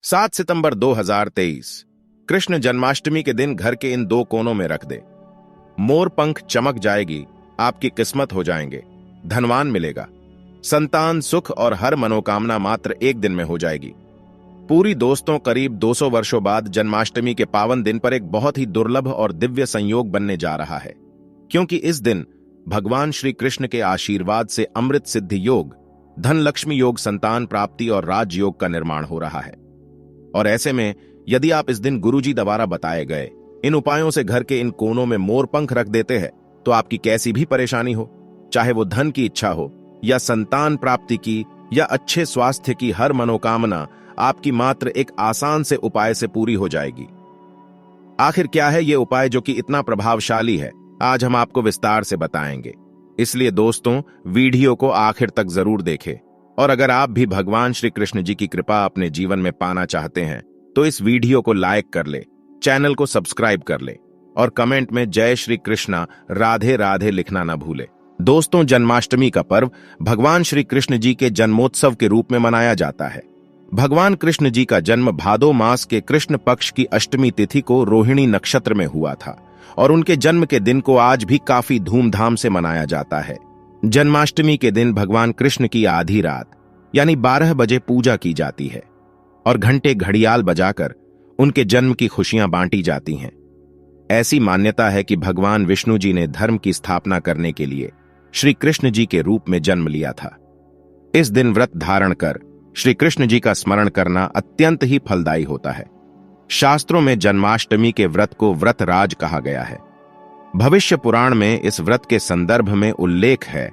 7 सितंबर 2023 कृष्ण जन्माष्टमी के दिन घर के इन दो कोनों में रख दे। मोर पंख चमक जाएगी, आपकी किस्मत हो जाएंगे, धनवान मिलेगा, संतान सुख और हर मनोकामना मात्र एक दिन में हो जाएगी। पूरी दोस्तों, करीब 200 वर्षों बाद जन्माष्टमी के पावन दिन पर एक बहुत ही दुर्लभ और दिव्य संयोग बनने जा रहा है, क्योंकि इस दिन भगवान श्री कृष्ण के आशीर्वाद से अमृत सिद्धि योग, धन लक्ष्मी योग, संतान प्राप्ति और राजयोग का निर्माण हो रहा है। और ऐसे में यदि आप इस दिन गुरुजी द्वारा बताए गए इन उपायों से घर के इन कोनों में मोर पंख रख देते हैं, तो आपकी कैसी भी परेशानी हो, चाहे वो धन की इच्छा हो या संतान प्राप्ति की या अच्छे स्वास्थ्य की, हर मनोकामना आपकी मात्र एक आसान से उपाय से पूरी हो जाएगी। आखिर क्या है ये उपाय जो कि इतना प्रभावशाली है, आज हम आपको विस्तार से बताएंगे। इसलिए दोस्तों, वीडियो को आखिर तक जरूर देखें। और अगर आप भी भगवान श्री कृष्ण जी की कृपा अपने जीवन में पाना चाहते हैं तो इस वीडियो को लाइक कर ले, चैनल को सब्सक्राइब कर ले और कमेंट में जय श्री कृष्णा राधे राधे लिखना न भूले। दोस्तों, जन्माष्टमी का पर्व भगवान श्री कृष्ण जी के जन्मोत्सव के रूप में मनाया जाता है। भगवान कृष्ण जी का जन्म भादो मास के कृष्ण पक्ष की अष्टमी तिथि को रोहिणी नक्षत्र में हुआ था और उनके जन्म के दिन को आज भी काफी धूमधाम से मनाया जाता है। जन्माष्टमी के दिन भगवान कृष्ण की आधी रात यानी 12 बजे पूजा की जाती है और घंटे घड़ियाल बजाकर उनके जन्म की खुशियां बांटी जाती हैं। ऐसी मान्यता है कि भगवान विष्णु जी ने धर्म की स्थापना करने के लिए श्री कृष्ण जी के रूप में जन्म लिया था। इस दिन व्रत धारण कर श्री कृष्ण जी का स्मरण करना अत्यंत ही फलदायी होता है। शास्त्रों में जन्माष्टमी के व्रत को व्रतराज कहा गया है। भविष्य पुराण में इस व्रत के संदर्भ में उल्लेख है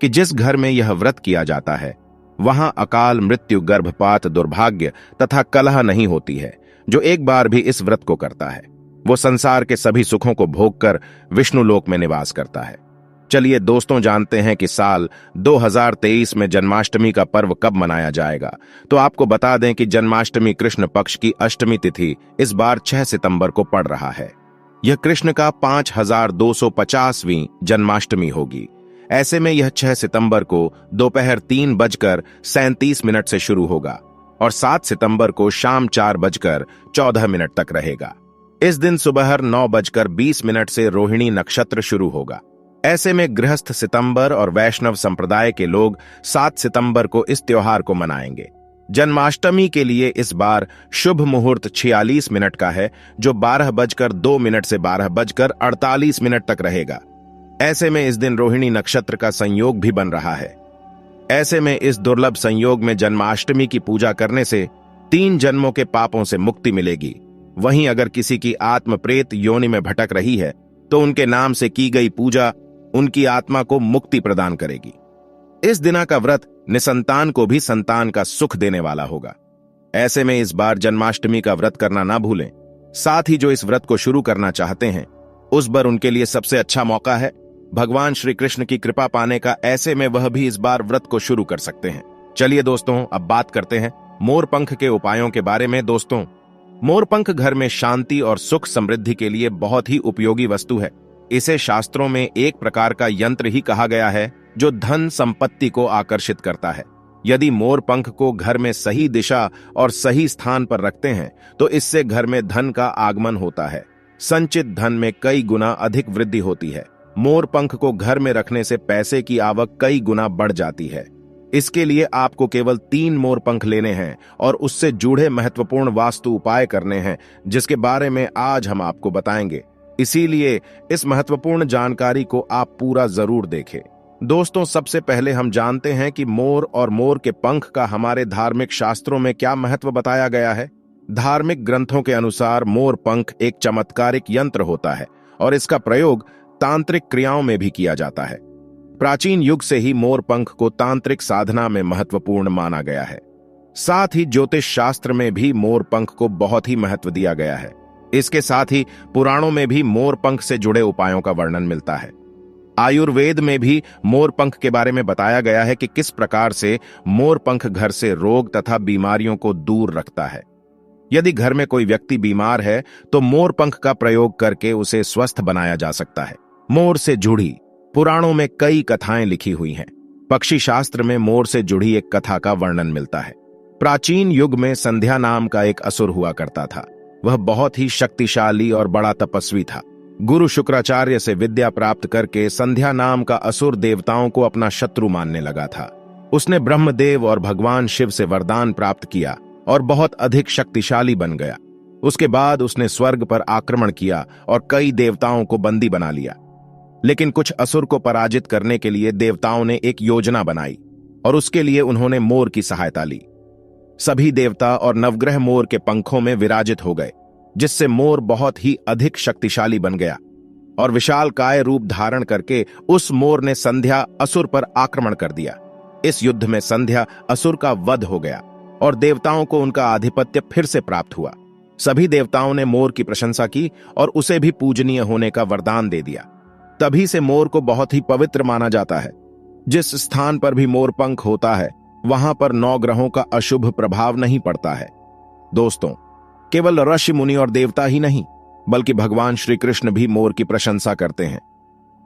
कि जिस घर में यह व्रत किया जाता है वहां अकाल मृत्यु, गर्भपात, दुर्भाग्य तथा कलह नहीं होती है। जो एक बार भी इस व्रत को करता है वो संसार के सभी सुखों को भोगकर विष्णु लोक में निवास करता है। चलिए दोस्तों, जानते हैं कि साल 2023 में जन्माष्टमी का पर्व कब मनाया जाएगा। तो आपको बता दें कि जन्माष्टमी कृष्ण पक्ष की अष्टमी तिथि इस बार 6 सितंबर को पड़ रहा है। यह कृष्ण का 5250वीं जन्माष्टमी होगी। ऐसे में यह 6 सितंबर को दोपहर 3:37 से शुरू होगा और 7 सितंबर को शाम 4:14 तक रहेगा। इस दिन सुबह 9:20 से रोहिणी नक्षत्र शुरू होगा। ऐसे में गृहस्थ सितंबर और वैष्णव संप्रदाय के लोग 7 सितंबर को इस त्योहार को मनाएंगे। जन्माष्टमी के लिए इस बार शुभ मुहूर्त 46 मिनट का है, जो 12:02 से 12:48 तक रहेगा। ऐसे में इस दिन रोहिणी नक्षत्र का संयोग भी बन रहा है। ऐसे में इस दुर्लभ संयोग में जन्माष्टमी की पूजा करने से 3 जन्मों के पापों से मुक्ति मिलेगी। वहीं अगर किसी की आत्म प्रेत योनि में भटक रही है तो उनके नाम से की गई पूजा उनकी आत्मा को मुक्ति प्रदान करेगी। इस दिना का व्रत निसंतान को भी संतान का सुख देने वाला होगा। ऐसे में इस बार जन्माष्टमी का व्रत करना ना भूलें। साथ ही जो इस व्रत को शुरू करना चाहते हैं उस बार उनके लिए सबसे अच्छा मौका है भगवान श्री कृष्ण की कृपा पाने का। ऐसे में वह भी इस बार व्रत को शुरू कर सकते हैं। चलिए दोस्तों, अब बात करते हैं मोर पंख के उपायों के बारे में। दोस्तों, मोर पंख घर में शांति और सुख समृद्धि के लिए बहुत ही उपयोगी वस्तु है। इसे शास्त्रों में एक प्रकार का यंत्र ही कहा गया है जो धन संपत्ति को आकर्षित करता है। यदि मोर पंख को घर में सही दिशा और सही स्थान पर रखते हैं तो इससे घर में धन का आगमन होता है। संचित धन में कई गुना अधिक वृद्धि होती है। मोर पंख को घर में रखने से पैसे की आवक कई गुना बढ़ जाती है। इसके लिए आपको केवल 3 मोर पंख लेने हैं और उससे जुड़े महत्वपूर्ण वास्तु उपाय करने हैं, जिसके बारे में आज हम आपको बताएंगे। इसीलिए इस महत्वपूर्ण जानकारी को आप पूरा जरूर देखें। दोस्तों, सबसे पहले हम जानते हैं कि मोर और मोर के पंख का हमारे धार्मिक शास्त्रों में क्या महत्व बताया गया है। धार्मिक ग्रंथों के अनुसार मोर पंख एक चमत्कारिक यंत्र होता है और इसका प्रयोग तांत्रिक क्रियाओं में भी किया जाता है। प्राचीन युग से ही मोर पंख को तांत्रिक साधना में महत्वपूर्ण माना गया है। साथ ही ज्योतिष शास्त्र में भी मोर पंख को बहुत ही महत्व दिया गया है। इसके साथ ही पुराणों में भी मोर पंख से जुड़े उपायों का वर्णन मिलता है। आयुर्वेद में भी मोर पंख के बारे में बताया गया है कि किस प्रकार से मोर पंख घर से रोग तथा बीमारियों को दूर रखता है। यदि घर में कोई व्यक्ति बीमार है तो मोर पंख का प्रयोग करके उसे स्वस्थ बनाया जा सकता है। मोर से जुड़ी पुराणों में कई कथाएं लिखी हुई हैं। पक्षी शास्त्र में मोर से जुड़ी एक कथा का वर्णन मिलता है। प्राचीन युग में संध्या नाम का एक असुर हुआ करता था। वह बहुत ही शक्तिशाली और बड़ा तपस्वी था। गुरु शुक्राचार्य से विद्या प्राप्त करके संध्या नाम का असुर देवताओं को अपना शत्रु मानने लगा था। उसने ब्रह्मदेव और भगवान शिव से वरदान प्राप्त किया और बहुत अधिक शक्तिशाली बन गया। उसके बाद उसने स्वर्ग पर आक्रमण किया और कई देवताओं को बंदी बना लिया। लेकिन कुछ असुर को पराजित करने के लिए देवताओं ने एक योजना बनाई और उसके लिए उन्होंने मोर की सहायता ली। सभी देवता और नवग्रह मोर के पंखों में विराजित हो गए, जिससे मोर बहुत ही अधिक शक्तिशाली बन गया और विशालकाय रूप धारण करके उस मोर ने संध्या असुर पर आक्रमण कर दिया। इस युद्ध में संध्या असुर का वध हो गया और देवताओं को उनका आधिपत्य फिर से प्राप्त हुआ। सभी देवताओं ने मोर की प्रशंसा की और उसे भी पूजनीय होने का वरदान दे दिया। तभी से मोर को बहुत ही पवित्र माना जाता है। जिस स्थान पर भी मोर पंख होता है वहां पर 9 ग्रहों का अशुभ प्रभाव नहीं पड़ता है। दोस्तों, केवल ऋषि मुनि और देवता ही नहीं बल्कि भगवान श्री कृष्ण भी मोर की प्रशंसा करते हैं।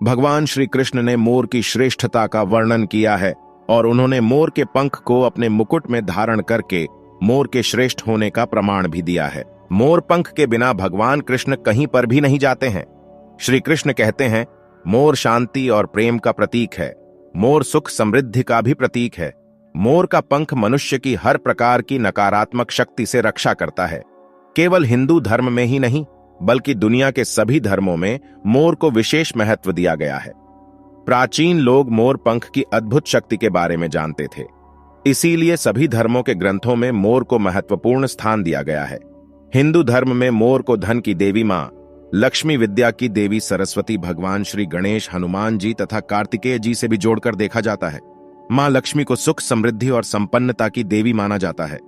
भगवान श्री कृष्ण ने मोर की श्रेष्ठता का वर्णन किया है और उन्होंने मोर के पंख को अपने मुकुट में धारण करके मोर के श्रेष्ठ होने का प्रमाण भी दिया है। मोर पंख के बिना भगवान कृष्ण कहीं पर भी नहीं जाते हैं। श्री कृष्ण कहते हैं, मोर शांति और प्रेम का प्रतीक है, मोर सुख समृद्धि का भी प्रतीक है। मोर का पंख मनुष्य की हर प्रकार की नकारात्मक शक्ति से रक्षा करता है। केवल हिंदू धर्म में ही नहीं बल्कि दुनिया के सभी धर्मों में मोर को विशेष महत्व दिया गया है। प्राचीन लोग मोर पंख की अद्भुत शक्ति के बारे में जानते थे, इसीलिए सभी धर्मों के ग्रंथों में मोर को महत्वपूर्ण स्थान दिया गया है। हिंदू धर्म में मोर को धन की देवी मां, लक्ष्मी, विद्या की देवी सरस्वती, भगवान श्री गणेश, हनुमान जी तथा कार्तिकेय जी से भी जोड़कर देखा जाता है। मां लक्ष्मी को सुख समृद्धि और संपन्नता की देवी माना जाता है।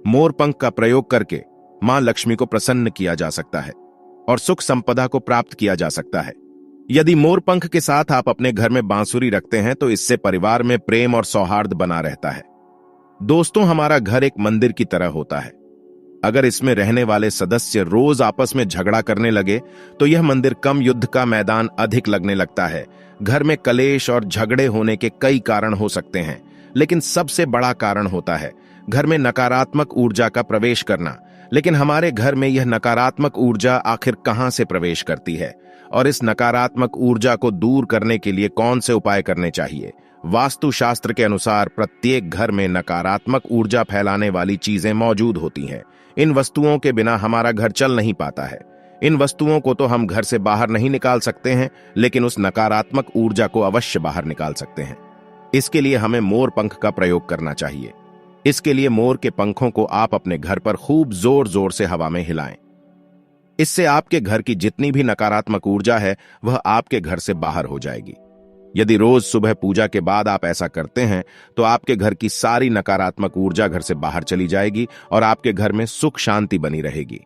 मोर पंख का प्रयोग करके मां लक्ष्मी को प्रसन्न किया जा सकता है और सुख संपदा को प्राप्त किया जा सकता है। यदि मोर पंख के साथ आप अपने घर में बांसुरी रखते हैं तो इससे परिवार में प्रेम और सौहार्द बना रहता है। दोस्तों, हमारा घर एक मंदिर की तरह होता है। अगर इसमें रहने वाले सदस्य रोज आपस में झगड़ा करने लगे तो यह मंदिर कम, युद्ध का मैदान अधिक लगने लगता है। घर में कलेश और झगड़े होने के कई कारण हो सकते हैं, लेकिन सबसे बड़ा कारण होता है घर में नकारात्मक ऊर्जा का प्रवेश करना। लेकिन हमारे घर में यह नकारात्मक ऊर्जा आखिर कहां से प्रवेश करती है और इस नकारात्मक ऊर्जा को दूर करने के लिए कौन से उपाय करने चाहिए? वास्तुशास्त्र के अनुसार प्रत्येक घर में नकारात्मक ऊर्जा फैलाने वाली चीजें मौजूद होती हैं। इन वस्तुओं के बिना हमारा घर चल नहीं पाता है। इन वस्तुओं को तो हम घर से बाहर नहीं निकाल सकते हैं, लेकिन उस नकारात्मक ऊर्जा को अवश्य बाहर निकाल सकते हैं। इसके लिए हमें मोर पंख का प्रयोग करना चाहिए। इसके लिए मोर के पंखों को आप अपने घर पर खूब जोर जोर से हवा में हिलाएं। इससे आपके घर की जितनी भी नकारात्मक ऊर्जा है वह आपके घर से बाहर हो जाएगी। यदि रोज सुबह पूजा के बाद आप ऐसा करते हैं तो आपके घर की सारी नकारात्मक ऊर्जा घर से बाहर चली जाएगी और आपके घर में सुख शांति बनी रहेगी।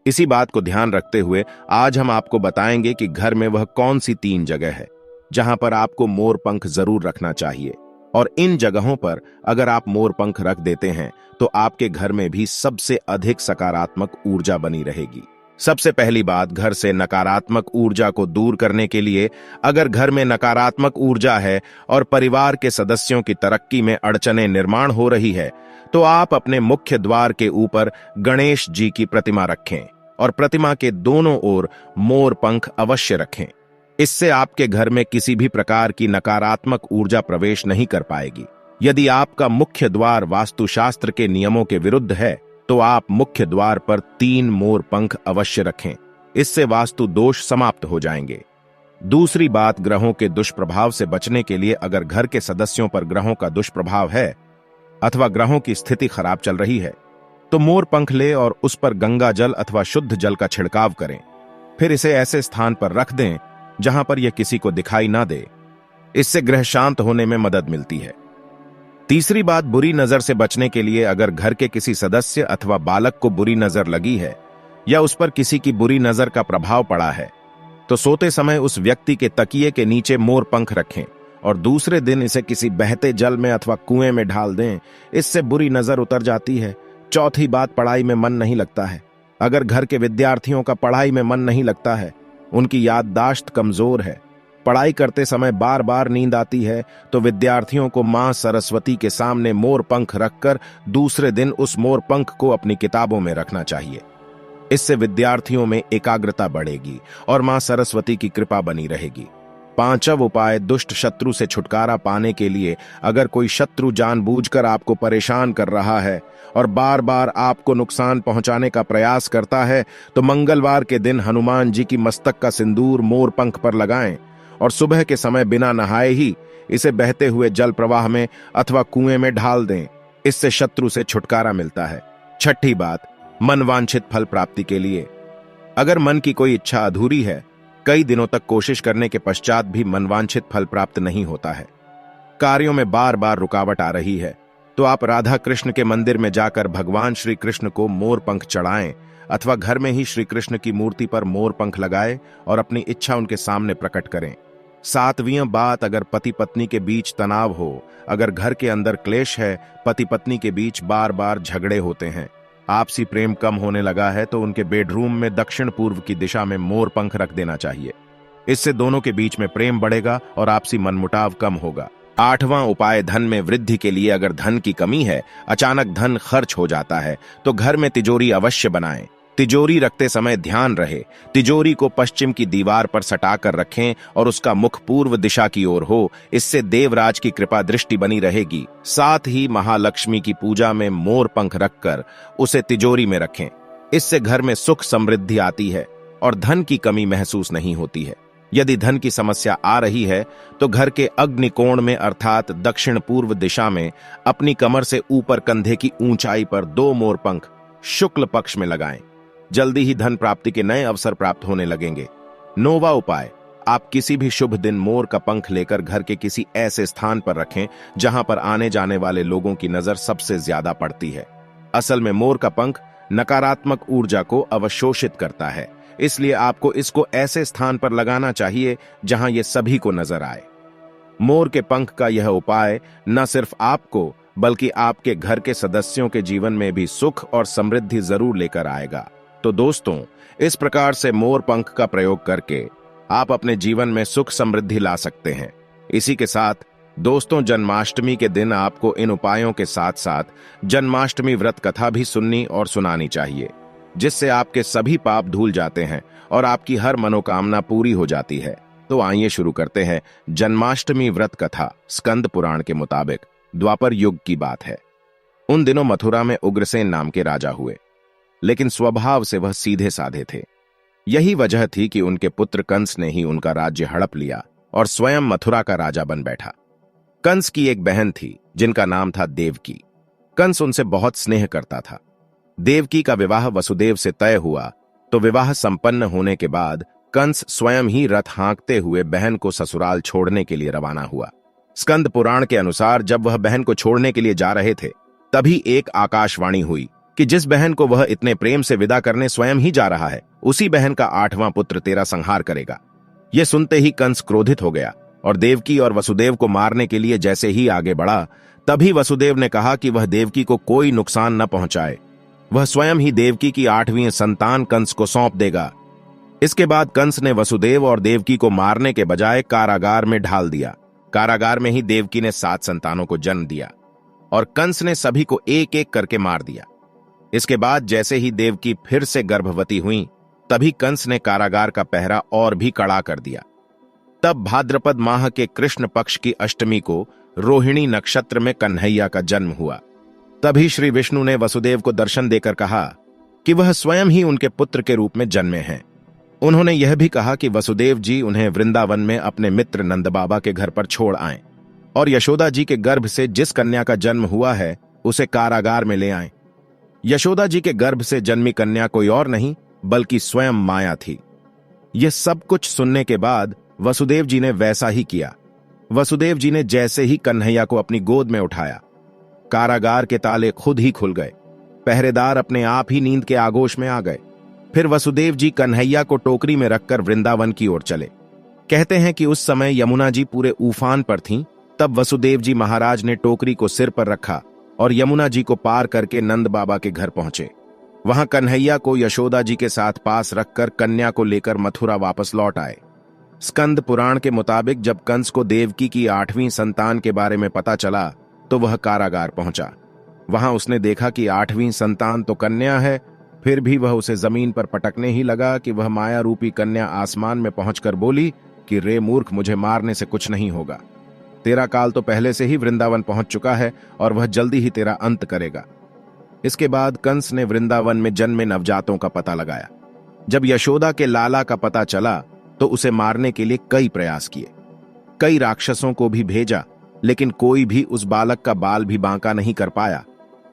इसी बात को ध्यान रखते हुए आज हम आपको बताएंगे कि घर में वह कौन सी 3 जगह है जहां पर आपको मोर पंख जरूर रखना चाहिए, और इन जगहों पर अगर आप मोर पंख रख देते हैं तो आपके घर में भी सबसे अधिक सकारात्मक ऊर्जा बनी रहेगी। सबसे पहली बात, घर से नकारात्मक ऊर्जा को दूर करने के लिए अगर घर में नकारात्मक ऊर्जा है और परिवार के सदस्यों की तरक्की में अड़चनें निर्माण हो रही है तो आप अपने मुख्य द्वार के ऊपर गणेश जी की प्रतिमा रखें और प्रतिमा के दोनों ओर मोर पंख अवश्य रखें। इससे आपके घर में किसी भी प्रकार की नकारात्मक ऊर्जा प्रवेश नहीं कर पाएगी। यदि आपका मुख्य द्वार वास्तुशास्त्र के नियमों के विरुद्ध है तो आप मुख्य द्वार पर 3 मोर पंख अवश्य रखें। इससे वास्तु दोष समाप्त हो जाएंगे। दूसरी बात, ग्रहों के दुष्प्रभाव से बचने के लिए अगर घर के सदस्यों पर ग्रहों का दुष्प्रभाव है अथवा ग्रहों की स्थिति खराब चल रही है तो मोर पंख ले और उस पर गंगा जल अथवा शुद्ध जल का छिड़काव करें। फिर इसे ऐसे स्थान पर रख दें जहां पर यह किसी को दिखाई ना दे। इससे ग्रह शांत होने में मदद मिलती है। तीसरी बात, बुरी नजर से बचने के लिए अगर घर के किसी सदस्य अथवा बालक को बुरी नजर लगी है या उस पर किसी की बुरी नजर का प्रभाव पड़ा है तो सोते समय उस व्यक्ति के तकिए के नीचे मोर पंख रखें और दूसरे दिन इसे किसी बहते जल में अथवा कुएं में ढाल दें। इससे बुरी नजर उतर जाती है। चौथी बात, पढ़ाई में मन नहीं लगता है। अगर घर के विद्यार्थियों का पढ़ाई में मन नहीं लगता है, उनकी याददाश्त कमजोर है, पढ़ाई करते समय बार बार नींद आती है तो विद्यार्थियों को मां सरस्वती के सामने मोर पंख रखकर दूसरे दिन उस मोर पंख को अपनी किताबों में रखना चाहिए। इससे विद्यार्थियों में एकाग्रता बढ़ेगी और मां सरस्वती की कृपा बनी रहेगी। पांचवा उपाय, दुष्ट शत्रु से छुटकारा पाने के लिए अगर कोई शत्रु जानबूझकर आपको परेशान कर रहा है और बार बार आपको नुकसान पहुंचाने का प्रयास करता है तो मंगलवार के दिन हनुमान जी की मस्तक का सिंदूर मोर पंख पर लगाएं और सुबह के समय बिना नहाए ही इसे बहते हुए जल प्रवाह में अथवा कुएं में ढाल दें। इससे शत्रु से छुटकारा मिलता है। छठी बात, मनवांछित फल प्राप्ति के लिए अगर मन की कोई इच्छा अधूरी है, कई दिनों तक कोशिश करने के पश्चात भी मनवांछित फल प्राप्त नहीं होता है, कार्यों में बार बार रुकावट आ रही है, तो आप राधा कृष्ण के मंदिर में जाकर भगवान श्री कृष्ण को मोर पंख चढ़ाएं अथवा घर में ही श्री कृष्ण की मूर्ति पर मोर पंख लगाएं और अपनी इच्छा उनके सामने प्रकट करें। सातवीं बात, अगर पति पत्नी के बीच तनाव हो, अगर घर के अंदर क्लेश है, पति पत्नी के बीच बार बार झगड़े होते हैं, आपसी प्रेम कम होने लगा है, तो उनके बेडरूम में दक्षिण पूर्व की दिशा में मोर पंख रख देना चाहिए। इससे दोनों के बीच में प्रेम बढ़ेगा और आपसी मनमुटाव कम होगा। आठवां उपाय, धन में वृद्धि के लिए अगर धन की कमी है, अचानक धन खर्च हो जाता है, तो घर में तिजोरी अवश्य बनाएं। तिजोरी रखते समय ध्यान रहे तिजोरी को पश्चिम की दीवार पर सटाकर रखें और उसका मुख पूर्व दिशा की ओर हो। इससे देवराज की कृपा दृष्टि बनी रहेगी। साथ ही महालक्ष्मी की पूजा में मोर पंख रखकर उसे तिजोरी में रखें। इससे घर में सुख समृद्धि आती है और धन की कमी महसूस नहीं होती है। यदि धन की समस्या आ रही है तो घर के अग्निकोण में अर्थात दक्षिण पूर्व दिशा में अपनी कमर से ऊपर कंधे की ऊंचाई पर 2 मोर पंख शुक्ल पक्ष में लगाएं। जल्दी ही धन प्राप्ति के नए अवसर प्राप्त होने लगेंगे। 9वां उपाय, आप किसी भी शुभ दिन मोर का पंख लेकर घर के किसी ऐसे स्थान पर रखें जहां पर आने जाने वाले लोगों की नजर सबसे ज्यादा पड़ती है। असल में मोर का पंख नकारात्मक ऊर्जा को अवशोषित करता है, इसलिए आपको इसको ऐसे स्थान पर लगाना चाहिए जहां ये सभी को नजर आए। मोर के पंख का यह उपाय न सिर्फ आपको बल्कि आपके घर के सदस्यों के जीवन में भी सुख और समृद्धि जरूर लेकर आएगा। तो दोस्तों, इस प्रकार से मोर पंख का प्रयोग करके आप अपने जीवन में सुख समृद्धि ला सकते हैं। इसी के साथ दोस्तों, जन्माष्टमी के दिन आपको इन उपायों के साथ साथ जन्माष्टमी व्रत कथा भी सुननी और सुनानी चाहिए, जिससे आपके सभी पाप धुल जाते हैं और आपकी हर मनोकामना पूरी हो जाती है। तो आइए शुरू करते हैं। जन्माष्टमी व्रत कथा स्कंद पुराण के मुताबिक द्वापर युग की बात है। उन दिनों मथुरा में उग्रसेन नाम के राजा हुए, लेकिन स्वभाव से वह सीधे साधे थे। यही वजह थी कि उनके पुत्र कंस ने ही उनका राज्य हड़प लिया और स्वयं मथुरा का राजा बन बैठा। कंस की एक बहन थी जिनका नाम था देवकी। कंस उनसे बहुत स्नेह करता था। देवकी का विवाह वसुदेव से तय हुआ तो विवाह संपन्न होने के बाद कंस स्वयं ही रथ हाँकते हुए बहन को ससुराल छोड़ने के लिए रवाना हुआ। स्कंद पुराण के अनुसार जब वह बहन को छोड़ने के लिए जा रहे थे, तभी एक आकाशवाणी हुई कि जिस बहन को वह इतने प्रेम से विदा करने स्वयं ही जा रहा है, उसी बहन का 8वां पुत्र तेरा संहार करेगा। यह सुनते ही कंस क्रोधित हो गया और देवकी और वसुदेव को मारने के लिए जैसे ही आगे बढ़ा, तभी वसुदेव ने कहा कि वह देवकी को कोई नुकसान न पहुंचाए। वह स्वयं ही देवकी की 8वीं संतान कंस को सौंप देगा। इसके बाद कंस ने वसुदेव और देवकी को मारने के बजाय कारागार में ढाल दिया। कारागार में ही देवकी ने 7 संतानों को जन्म दिया और कंस ने सभी को एक एक करके मार दिया। इसके बाद जैसे ही देवकी फिर से गर्भवती हुई, तभी कंस ने कारागार का पहरा और भी कड़ा कर दिया। तब भाद्रपद माह के कृष्ण पक्ष की अष्टमी को रोहिणी नक्षत्र में कन्हैया का जन्म हुआ। तभी श्री विष्णु ने वसुदेव को दर्शन देकर कहा कि वह स्वयं ही उनके पुत्र के रूप में जन्मे हैं। उन्होंने यह भी कहा कि वसुदेव जी उन्हें वृंदावन में अपने मित्र नंद बाबा के घर पर छोड़ आएं और यशोदा जी के गर्भ से जिस कन्या का जन्म हुआ है उसे कारागार में ले आएं। यशोदा जी के गर्भ से जन्मी कन्या कोई और नहीं बल्कि स्वयं माया थी। यह सब कुछ सुनने के बाद वसुदेव जी ने वैसा ही किया। वसुदेव जी ने जैसे ही कन्हैया को अपनी गोद में उठाया, कारागार के ताले खुद ही खुल गए। पहरेदार अपने आप ही नींद के आगोश में आ गए। फिर वसुदेव जी कन्हैया को टोकरी में रखकर वृंदावन की ओर चले। कहते हैं कि उस समय यमुना जी पूरे उफान पर थीं। तब वसुदेव जी महाराज ने टोकरी को सिर पर रखा और यमुना जी को पार करके नंद बाबा के घर पहुंचे। वहां कन्हैया को यशोदा जी के साथ पास रखकर कन्या को लेकर मथुरा वापस लौट आए। स्कंद पुराण के मुताबिक जब कंस को देवकी की 8वीं संतान के बारे में पता चला तो वह कारागार पहुंचा। वहां उसने देखा कि 8वीं संतान तो कन्या है, फिर भी वह उसे जमीन पर पटकने ही लगा कि वह माया रूपी कन्या आसमान में पहुंचकर बोली कि रे मूर्ख, मुझे मारने से कुछ नहीं होगा। तेरा काल तो पहले से ही वृंदावन पहुंच चुका है और वह जल्दी ही तेरा अंत करेगा। इसके बाद कंस ने वृंदावन में जन्मे नवजातों का पता लगाया। जब यशोदा के लाला का पता चला तो उसे मारने के लिए कई प्रयास किए, कई राक्षसों को भी भेजा, लेकिन कोई भी उस बालक का बाल भी बांका नहीं कर पाया।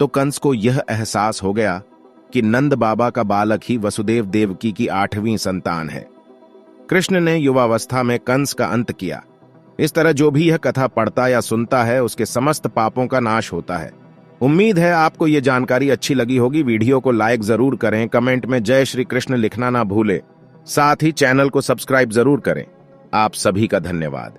तो कंस को यह एहसास हो गया कि नंद बाबा का बालक ही वसुदेव देवकी की 8वीं संतान है। कृष्ण ने युवावस्था में कंस का अंत किया। इस तरह जो भी यह कथा पढ़ता या सुनता है उसके समस्त पापों का नाश होता है। उम्मीद है आपको यह जानकारी अच्छी लगी होगी। वीडियो को लाइक जरूर करें, कमेंट में जय श्री कृष्ण लिखना ना भूलें, साथ ही चैनल को सब्सक्राइब जरूर करें। आप सभी का धन्यवाद।